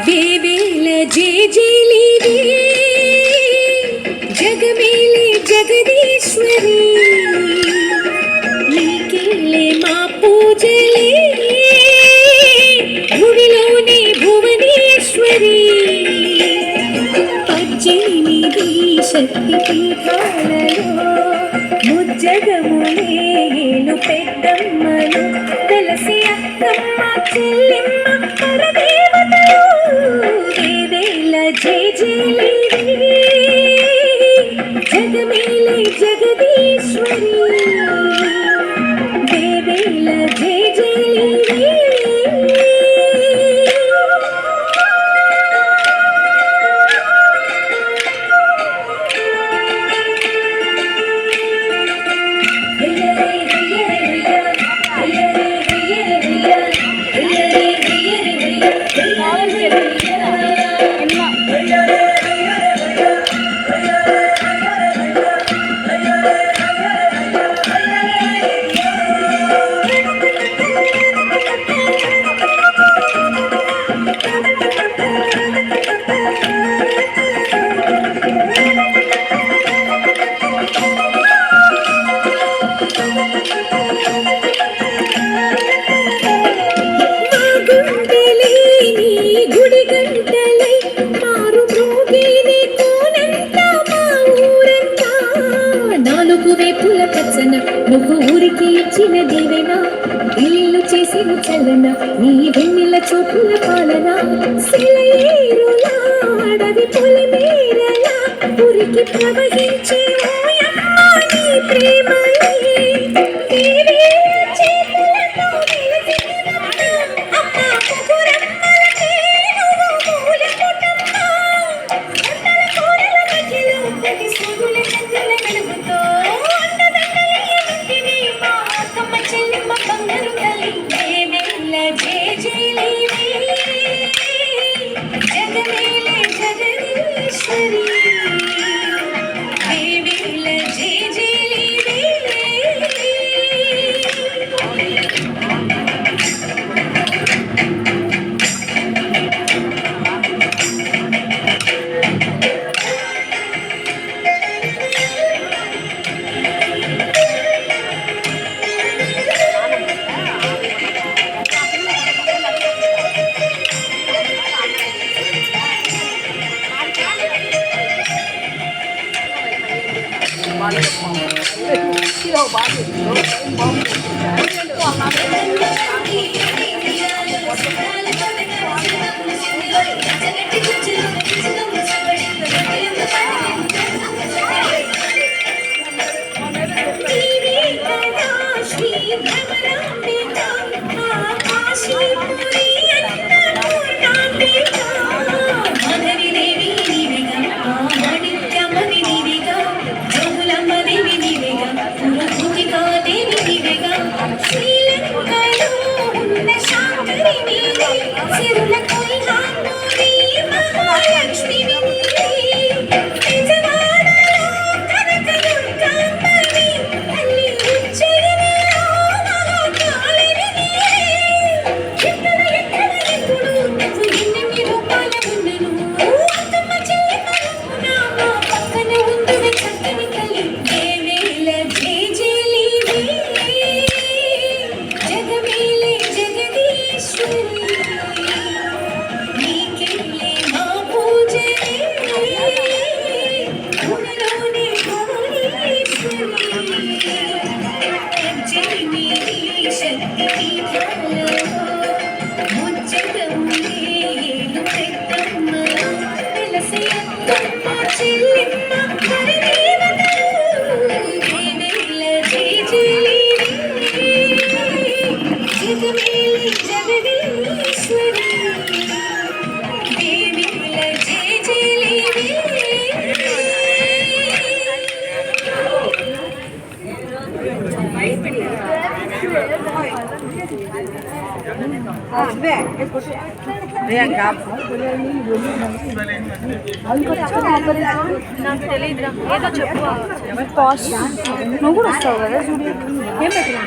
వేవేల జేజేలివే జగమేలే జగదీశ్వరి నీకేలే మా పూజలే గుడిలోనే భువనేశ్వరి 18 శక్తి పీఠాలలో ముజ్జగములేలు పెద్దమ్మలు తులసి అక్కమ్మ చెల్లెమ్మ పరదేవతలు వేవేల జేజేలివే జగమేలే జగదీశ్వరి వేవేల జేజేలివే నువ్వు ఊరికి ఇచ్చిన దీవెన ఇల్లు చేసిన చలన నీ వెన్నెల చోటుల పాలన సెలయేరులా అడవి పొలిమేరలా ఊరికి ప్రవహించే ఓయమ్మ నీ ప్రేమలే నాకు తెలియదురా ఏదో చెప్పు పాస్ నువ్వు కూడా వస్తావు కదా చూడు ఏం పెట్టినా